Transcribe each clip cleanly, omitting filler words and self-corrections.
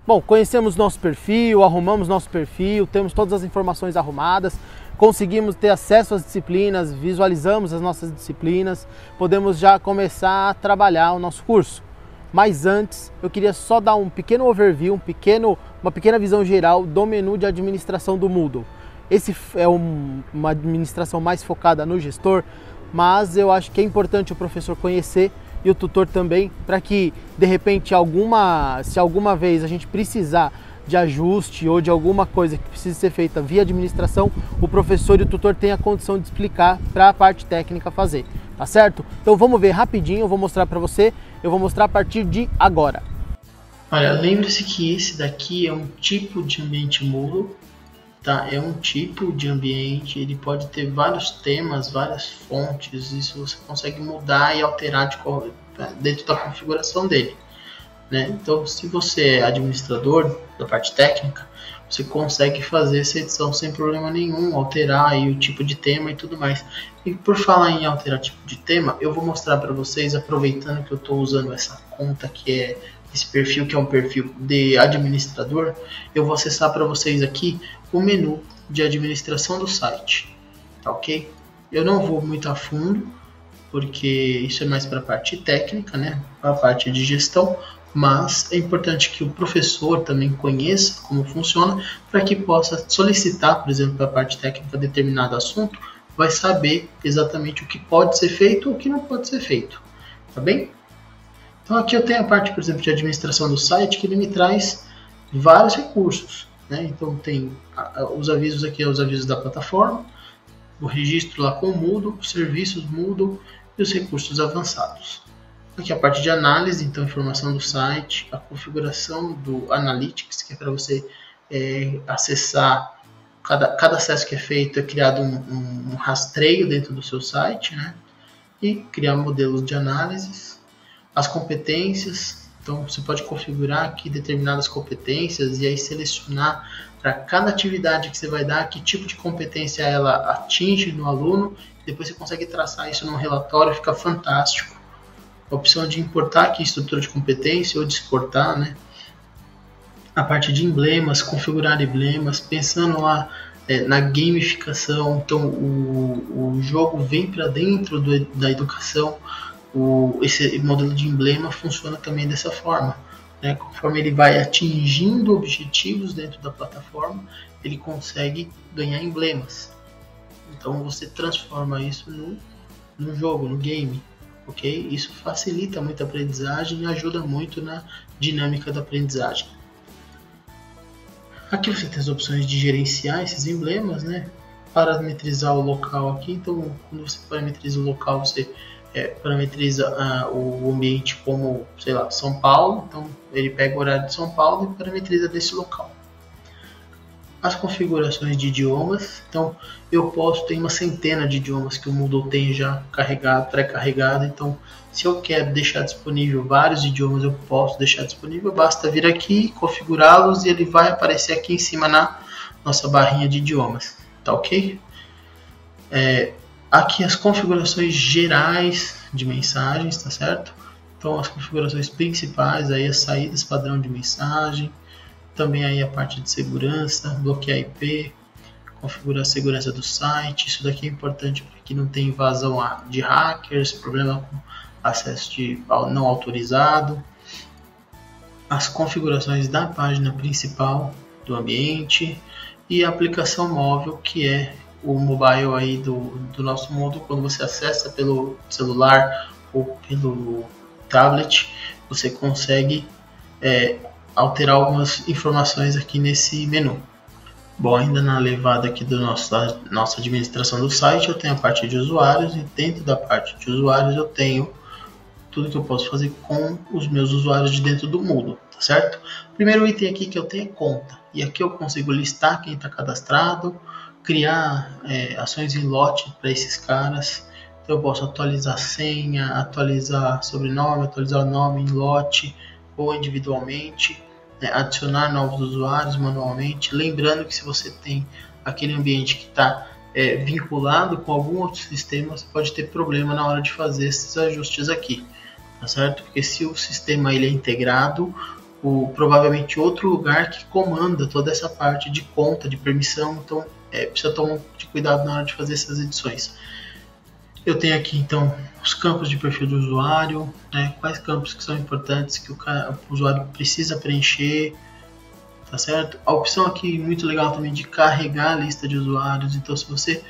Bom, conhecemos nosso perfil, arrumamos nosso perfil, temos todas as informações arrumadas, conseguimos ter acesso às disciplinas, visualizamos as nossas disciplinas, podemos já começar a trabalhar o nosso curso. Mas antes, eu queria só dar um pequeno overview, uma pequena visão geral do menu de administração do Moodle. Esse é uma administração mais focada no gestor, mas eu acho que é importante o professor conhecer e o tutor também, para que de repente se alguma vez a gente precisar de ajuste ou de alguma coisa que precise ser feita via administração, o professor e o tutor tenham a condição de explicar para a parte técnica fazer, tá certo? Então vamos ver rapidinho, eu vou mostrar para você, eu vou mostrar a partir de agora. Olha, lembre-se que esse daqui é um tipo de ambiente Moodle, tá? É um tipo de ambiente, ele pode ter vários temas, várias fontes, isso você consegue mudar e alterar dentro da configuração dele, né? Então, se você é administrador da parte técnica, você consegue fazer essa edição sem problema nenhum, alterar aí o tipo de tema e tudo mais. E por falar em alterar tipo de tema, eu vou mostrar para vocês, aproveitando que eu estou usando essa conta que é esse perfil, que é um perfil de administrador, eu vou acessar para vocês aqui o menu de administração do site, tá ok? Eu não vou muito a fundo, porque isso é mais para a parte técnica, né? Para a parte de gestão, mas é importante que o professor também conheça como funciona, para que possa solicitar, por exemplo, para a parte técnica determinado assunto, vai saber exatamente o que pode ser feito ou o que não pode ser feito, tá bem? Então aqui eu tenho a parte, por exemplo, de administração do site, que ele me traz vários recursos, né? Então tem os avisos aqui, os avisos da plataforma, o registro lá com o Moodle, os serviços Moodle e os recursos avançados. Aqui a parte de análise, então informação do site, a configuração do Analytics, que é para você acessar, cada acesso que é feito é criado um rastreio dentro do seu site, né? E criar modelos de análises. As competências, então você pode configurar aqui determinadas competências e aí selecionar para cada atividade que você vai dar, que tipo de competência ela atinge no aluno, depois você consegue traçar isso num relatório, fica fantástico. A opção de importar aqui estrutura de competência ou de exportar, né? A parte de emblemas, configurar emblemas, pensando lá na gamificação, então o jogo vem para dentro da educação. Esse modelo de emblema funciona também dessa forma, né? Conforme ele vai atingindo objetivos dentro da plataforma, ele consegue ganhar emblemas. Então você transforma isso no jogo, no game, ok? Isso facilita muito a aprendizagem e ajuda muito na dinâmica da aprendizagem. Aqui você tem as opções de gerenciar esses emblemas, né? Parametrizar o local aqui, então quando você parametriza o local, você parametriza o ambiente como, sei lá, São Paulo, então ele pega o horário de São Paulo e parametriza desse local. As configurações de idiomas, então eu tem uma centena de idiomas que o Moodle tem já pré-carregado, então se eu quero deixar disponível vários idiomas, eu posso deixar disponível, basta vir aqui, configurá-los e ele vai aparecer aqui em cima na nossa barrinha de idiomas, tá ok? Aqui as configurações gerais de mensagens, tá certo? Então as configurações principais, aí as saídas padrão de mensagem, também aí a parte de segurança, bloquear IP, configurar a segurança do site, isso daqui é importante para que não tenha invasão de hackers, problema com acesso não autorizado, as configurações da página principal do ambiente e a aplicação móvel, que é o mobile aí do nosso Moodle. Quando você acessa pelo celular ou pelo tablet, você consegue alterar algumas informações aqui nesse menu. Bom, ainda na levada aqui da nossa administração do site, eu tenho a parte de usuários e dentro da parte de usuários eu tenho tudo que eu posso fazer com os meus usuários de dentro do Moodle, tá certo? O primeiro item aqui que eu tenho é conta, e aqui eu consigo listar quem está cadastrado, criar ações em lote para esses caras. Então eu posso atualizar senha, atualizar sobrenome, atualizar o nome em lote ou individualmente, adicionar novos usuários manualmente. Lembrando que se você tem aquele ambiente que está vinculado com algum outro sistema, você pode ter problema na hora de fazer esses ajustes aqui, tá certo? Porque se o sistema ele é integrado, provavelmente outro lugar que comanda toda essa parte de conta, de permissão, então precisa tomar de cuidado na hora de fazer essas edições. Eu tenho aqui então os campos de perfil do usuário, né, quais campos que são importantes que o usuário precisa preencher, tá certo? A opção aqui muito legal também de carregar a lista de usuários, então se você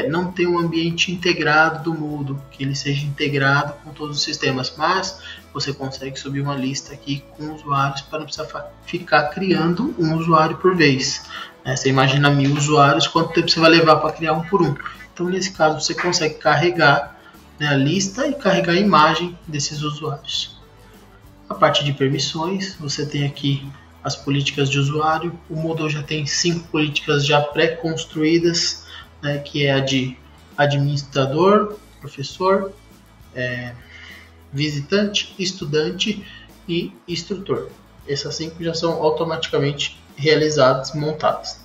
não tem um ambiente integrado do Moodle, que ele seja integrado com todos os sistemas, mas você consegue subir uma lista aqui com usuários para não precisar ficar criando um usuário por vez. Você imagina 1000 usuários, quanto tempo você vai levar para criar um por um? Então nesse caso você consegue carregar, né, a lista e carregar a imagem desses usuários. A parte de permissões, você tem aqui as políticas de usuário. O Moodle já tem 5 políticas já pré-construídas, né, que é a de administrador, professor, visitante, estudante e instrutor. Essas 5 já são automaticamente realizadas, montadas.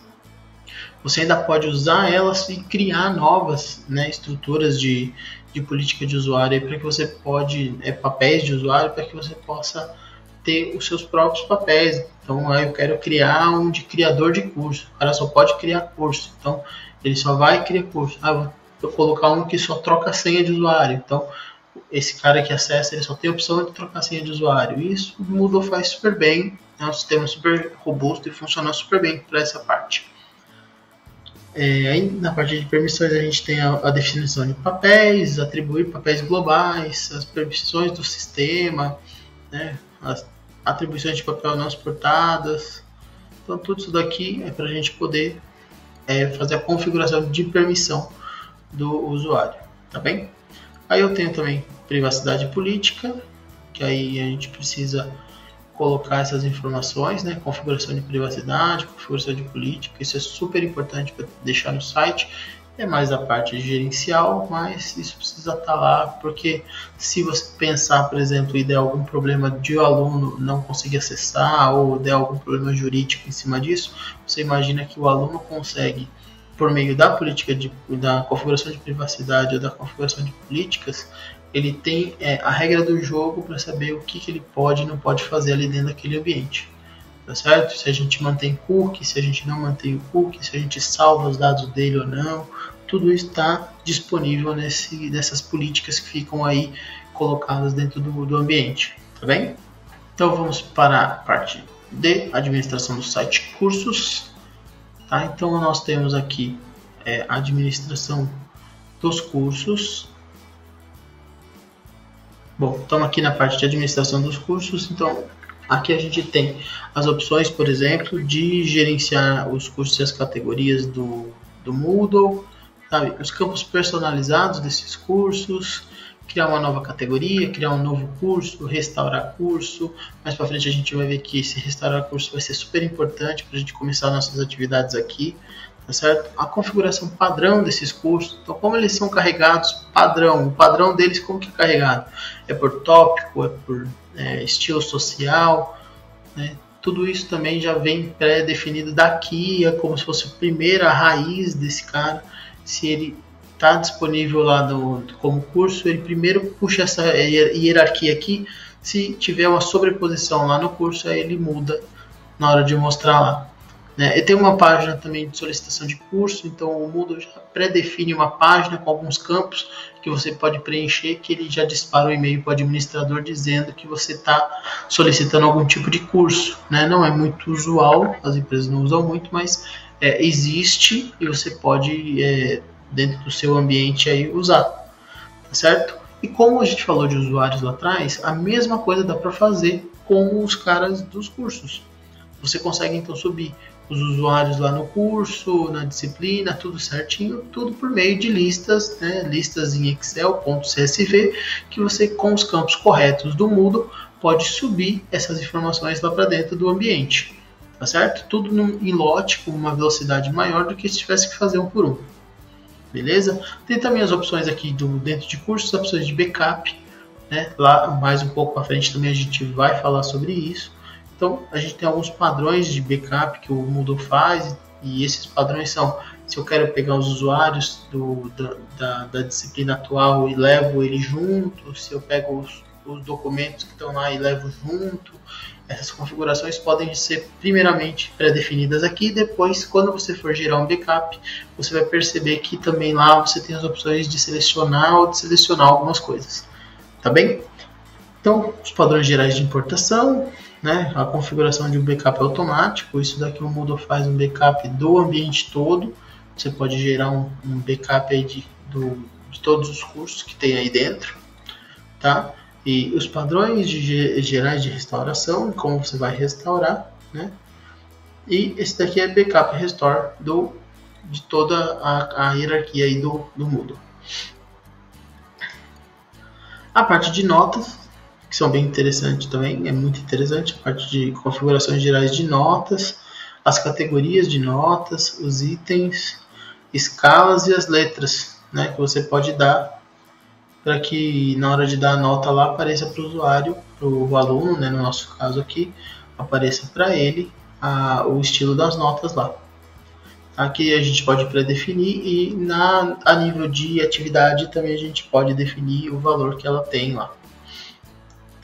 Você ainda pode usar elas e criar novas, né, estruturas de política de usuário para que você pode, papéis de usuário, para que você possa ter os seus próprios papéis. Então eu quero criar um de criador de curso, o cara só pode criar curso, então ele só vai criar curso. Vou colocar um que só troca a senha de usuário, então esse cara que acessa, ele só tem a opção de trocar a senha de usuário. Isso o Moodle faz super bem, é um sistema super robusto e funciona super bem para essa parte. Aí na parte de permissões a gente tem a definição de papéis, atribuir papéis globais, as permissões do sistema, né, as atribuições de papel não suportadas. Então tudo isso daqui é para a gente poder fazer a configuração de permissão do usuário, tá bem? Aí eu tenho também privacidade política, que aí a gente precisa colocar essas informações, né? Configuração de privacidade, configuração de política, isso é super importante para deixar no site. É mais a parte gerencial, mas isso precisa estar lá, porque se você pensar, por exemplo, e der algum problema de o aluno não conseguir acessar, ou der algum problema jurídico em cima disso, você imagina que o aluno consegue, por meio da política da configuração de privacidade ou da configuração de políticas, ele tem a regra do jogo para saber o que ele pode e não pode fazer ali dentro daquele ambiente, tá certo? Se a gente mantém cookie, se a gente não mantém o cookie, se a gente salva os dados dele ou não, tudo isso está disponível nessas políticas que ficam aí colocadas dentro do ambiente, tá bem? Então vamos para a parte de administração do site cursos, tá? Então nós temos aqui a administração dos cursos. Bom, estamos aqui na parte de administração dos cursos, então aqui a gente tem as opções, por exemplo, de gerenciar os cursos e as categorias do Moodle, sabe? Os campos personalizados desses cursos, criar uma nova categoria, criar um novo curso, restaurar curso. Mais para frente a gente vai ver que esse restaurar curso vai ser super importante para a gente começar nossas atividades aqui, tá certo? A configuração padrão desses cursos, então como eles são carregados padrão, o padrão deles como que é carregado? É por tópico, é por estilo social, né? Tudo isso também já vem pré-definido daqui, é como se fosse a primeira raiz desse cara. Se ele está disponível lá como curso, ele primeiro puxa essa hierarquia aqui. Se tiver uma sobreposição lá no curso, aí ele muda na hora de mostrar lá, né? E tem uma página também de solicitação de curso, então o Moodle já pré-define uma página com alguns campos que você pode preencher, que ele já dispara o e-mail para o administrador dizendo que você está solicitando algum tipo de curso, né? Não é muito usual, as empresas não usam muito, mas existe e você pode, dentro do seu ambiente, aí, usar, tá certo? E como a gente falou de usuários lá atrás, a mesma coisa dá para fazer com os caras dos cursos. Você consegue então subir os usuários lá no curso, na disciplina, tudo certinho, tudo por meio de listas, né? Listas em Excel, .csv, que você, com os campos corretos do Moodle, pode subir essas informações lá para dentro do ambiente, tá certo? Tudo em lote, com uma velocidade maior do que se tivesse que fazer um por um, beleza? Tem também as opções aqui dentro de cursos, as opções de backup, né? Lá mais um pouco para frente também a gente vai falar sobre isso. Então, a gente tem alguns padrões de backup que o Moodle faz, e esses padrões são, se eu quero pegar os usuários da disciplina atual e levo ele junto, se eu pego os documentos que estão lá e levo junto, Essas configurações podem ser primeiramente pré-definidas aqui, depois quando você for gerar um backup, você vai perceber que também lá você tem as opções de selecionar ou desselecionar algumas coisas, tá bem? Então, os padrões gerais de importação, né? A configuração de um backup automático, isso daqui o Moodle faz um backup do ambiente todo, você pode gerar um backup aí de todos os cursos que tem aí dentro, tá? E os padrões gerais de restauração, como você vai restaurar, né? E esse daqui é backup restore de toda a hierarquia aí do Moodle. A parte de notas, que são bem interessantes também, é muito interessante, a parte de configurações gerais de notas, as categorias de notas, os itens, escalas e as letras, né, que você pode dar para que na hora de dar a nota lá apareça para o usuário, para o aluno, né, no nosso caso aqui, apareça para ele o estilo das notas lá. Aqui a gente pode pré-definir e a nível de atividade também a gente pode definir o valor que ela tem lá.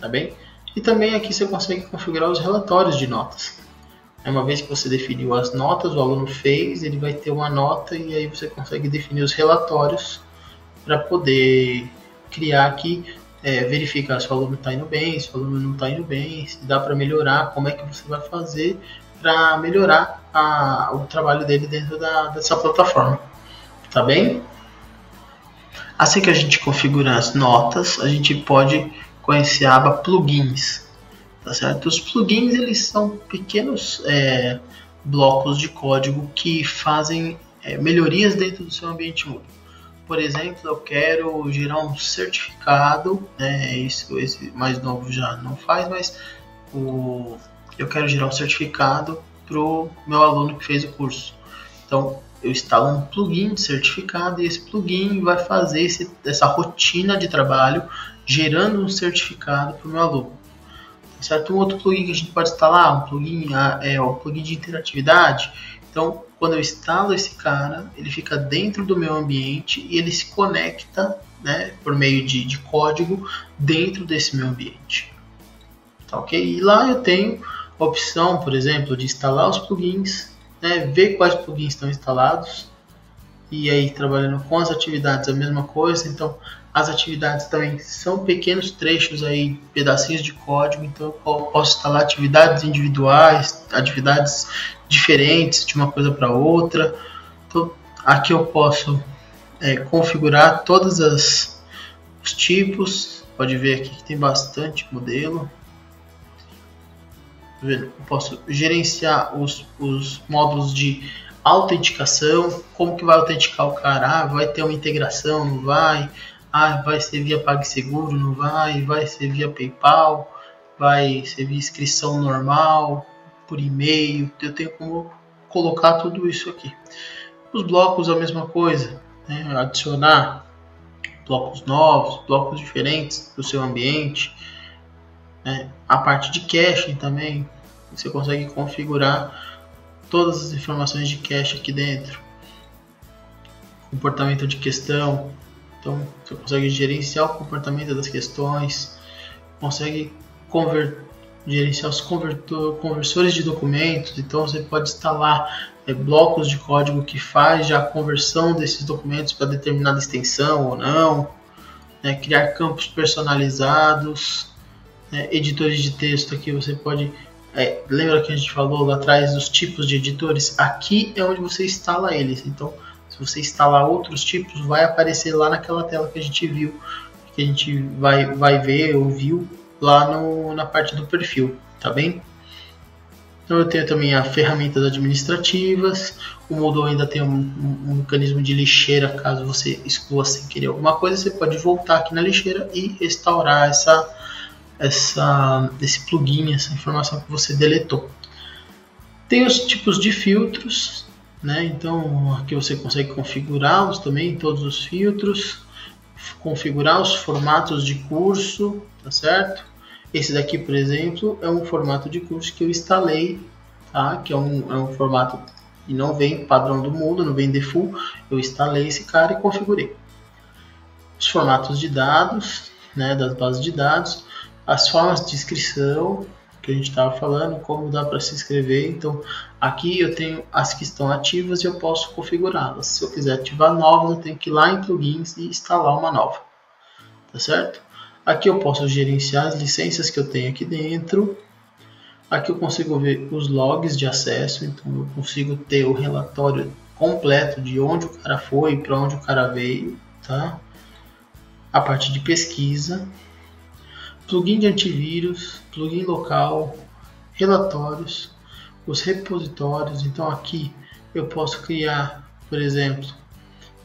Tá bem? E também aqui você consegue configurar os relatórios de notas. Uma vez que você definiu as notas, o aluno fez, ele vai ter uma nota e aí você consegue definir os relatórios para poder criar aqui, verificar se o aluno está indo bem, se o aluno não está indo bem, se dá para melhorar, como é que você vai fazer para melhorar o trabalho dele dentro dessa plataforma. Tá bem? Assim que a gente configura as notas, a gente pode conhecer a aba plugins. Tá certo? Os plugins eles são pequenos blocos de código que fazem melhorias dentro do seu ambiente Moodle. Por exemplo, eu quero gerar um certificado, né? Esse mais novo já não faz, mas eu quero gerar um certificado para o meu aluno que fez o curso. Então, eu instalo um plugin de certificado e esse plugin vai fazer essa rotina de trabalho gerando um certificado para o meu aluno. Certo? Um outro plugin que a gente pode instalar, um plugin é o plugin de interatividade. Então, quando eu instalo esse cara, ele fica dentro do meu ambiente e ele se conecta, né, por meio de código dentro desse meu ambiente. Tá, ok? E lá eu tenho a opção, por exemplo, de instalar os plugins, né, ver quais plugins estão instalados e aí trabalhando com as atividades a mesma coisa. Então, as atividades também são pequenos trechos aí, pedacinhos de código, então eu posso instalar atividades individuais, atividades diferentes de uma coisa para outra. Então, aqui eu posso configurar todos os tipos, pode ver aqui que tem bastante modelo. Eu posso gerenciar os módulos de autenticação, como que vai autenticar o cara, vai ter uma integração, não vai... vai ser via PagSeguro, não vai ser via PayPal, vai ser via inscrição normal, por e-mail, eu tenho como colocar tudo isso aqui. Os blocos a mesma coisa, né? Adicionar blocos novos, blocos diferentes do seu ambiente, né? A parte de caching também, você consegue configurar todas as informações de cache aqui dentro. Comportamento de questão. Então, você consegue gerenciar o comportamento das questões, consegue gerenciar os conversores de documentos. Então, você pode instalar blocos de código que faz já a conversão desses documentos para determinada extensão ou não, né? Criar campos personalizados, editores de texto. Aqui você pode... lembra que a gente falou lá atrás dos tipos de editores? Aqui é onde você instala eles. Então, se você instalar outros tipos, vai aparecer lá naquela tela que a gente viu, que a gente vai ver ou viu lá na parte do perfil, tá bem? Então eu tenho também as ferramentas administrativas, o Moodle ainda tem um mecanismo de lixeira, caso você exclua sem querer alguma coisa, você pode voltar aqui na lixeira e restaurar esse plugin, essa informação que você deletou. Tem os tipos de filtros, né? Então aqui você consegue configurá-los também, todos os filtros, configurar os formatos de curso, tá certo? Esse daqui, por exemplo, é um formato de curso que eu instalei, tá? Que é um formato que não vem padrão do Moodle, não vem default. Eu instalei esse cara e configurei. Os formatos de dados, né? Das bases de dados, as formas de inscrição, que a gente estava falando, como dá para se inscrever. Então aqui eu tenho as que estão ativas e eu posso configurá-las. Se eu quiser ativar novas, eu tenho que ir lá em plugins e instalar uma nova, tá certo? Aqui eu posso gerenciar as licenças que eu tenho aqui dentro. Aqui eu consigo ver os logs de acesso, então eu consigo ter o relatório completo de onde o cara foi e para onde o cara veio, tá? A parte de pesquisa, plugin de antivírus, plugin local, relatórios, os repositórios. Então aqui eu posso criar, por exemplo,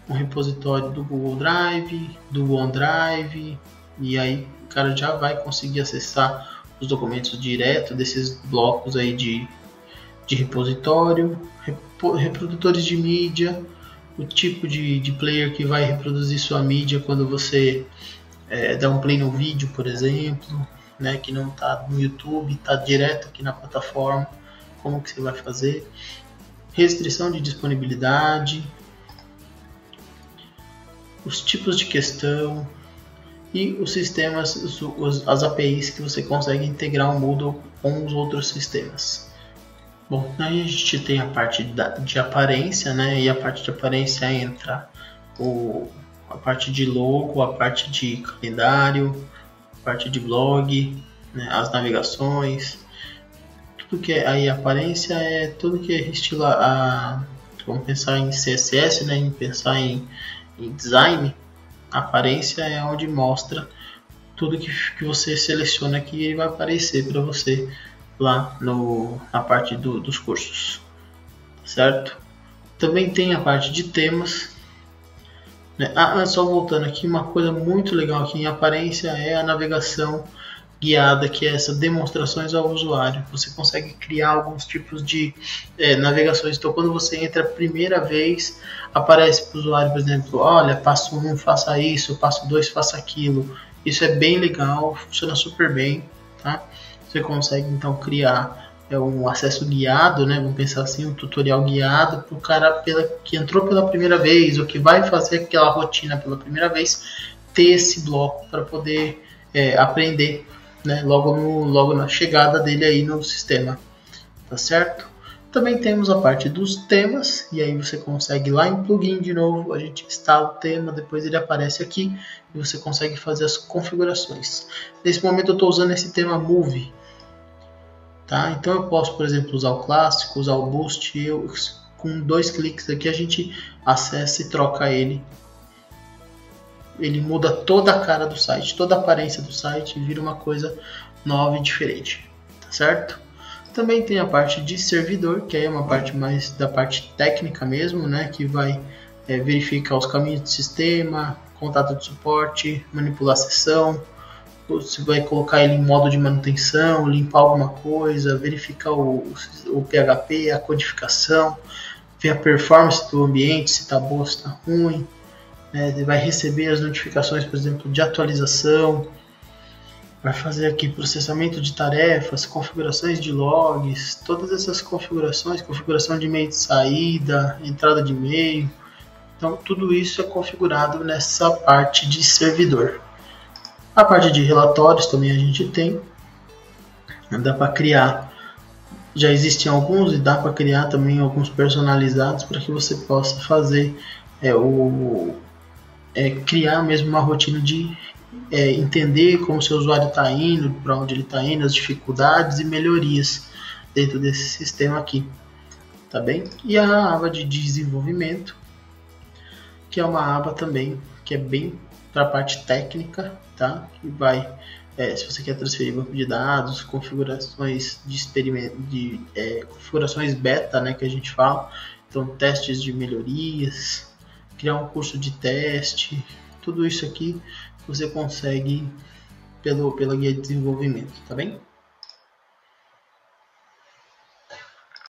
um repositório do Google Drive, do OneDrive, e aí o cara já vai conseguir acessar os documentos direto desses blocos aí de repositório, reprodutores de mídia, o tipo de player que vai reproduzir sua mídia quando você dá um play no vídeo, por exemplo, né, que não está no YouTube, está direto aqui na plataforma, como que você vai fazer, restrição de disponibilidade, os tipos de questão, e os sistemas, as APIs que você consegue integrar o Moodle com os outros sistemas. Bom, aí a gente tem a parte de aparência, né? E a parte de aparência entra a parte de logo, a parte de calendário, a parte de blog, né? As navegações. Tudo que aí aparência é tudo que é estilo vamos pensar em CSS, né? Pensar em design. A aparência é onde mostra tudo que você seleciona aqui, ele vai aparecer para você lá na parte dos cursos, certo? Também tem a parte de temas, né? Só voltando aqui, uma coisa muito legal aqui em aparência é a navegação guiada, que é essa demonstrações ao usuário. Você consegue criar alguns tipos de navegações. Então quando você entra a primeira vez, aparece para o usuário, por exemplo, olha, passo 1 faça isso, passo 2 faça aquilo. Isso é bem legal, funciona super bem, tá? Você consegue então criar um acesso guiado, né? Vamos pensar assim, um tutorial guiado para o cara que entrou pela primeira vez ou que vai fazer aquela rotina pela primeira vez, ter esse bloco para poder aprender, né? Logo na chegada dele aí no sistema, tá certo? Também temos a parte dos temas, e aí você consegue ir lá em plugin de novo, a gente instala o tema, depois ele aparece aqui e você consegue fazer as configurações. Nesse momento eu estou usando esse tema Move, tá? Então eu posso, por exemplo, usar o clássico, usar o boost, com 2 cliques aqui a gente acessa e troca ele. Ele muda toda a cara do site, toda a aparência do site e vira uma coisa nova e diferente, tá certo? Também tem a parte de servidor, que aí é uma parte mais da parte técnica mesmo, né? Que vai verificar os caminhos do sistema, contato de suporte, manipular a sessão, você vai colocar ele em modo de manutenção, limpar alguma coisa, verificar o PHP, a codificação, ver a performance do ambiente, se está boa, se está ruim, né? Vai receber as notificações, por exemplo, de atualização, vai fazer aqui processamento de tarefas, configurações de logs, todas essas configurações, configuração de e-mail de saída, entrada de e-mail. Então tudo isso é configurado nessa parte de servidor. A parte de relatórios também a gente tem, dá para criar, já existem alguns e dá para criar também alguns personalizados para que você possa fazer criar mesmo uma rotina de entender como seu usuário está indo, para onde ele está indo, as dificuldades e melhorias dentro desse sistema aqui, tá bem? E a aba de desenvolvimento, que é uma aba também que é bem para a parte técnica, tá? Que vai, se você quer transferir banco de dados, configurações de experimento, configurações beta, né, que a gente fala, então testes de melhorias, criar um curso de teste, tudo isso aqui você consegue pela guia de desenvolvimento, tá bem?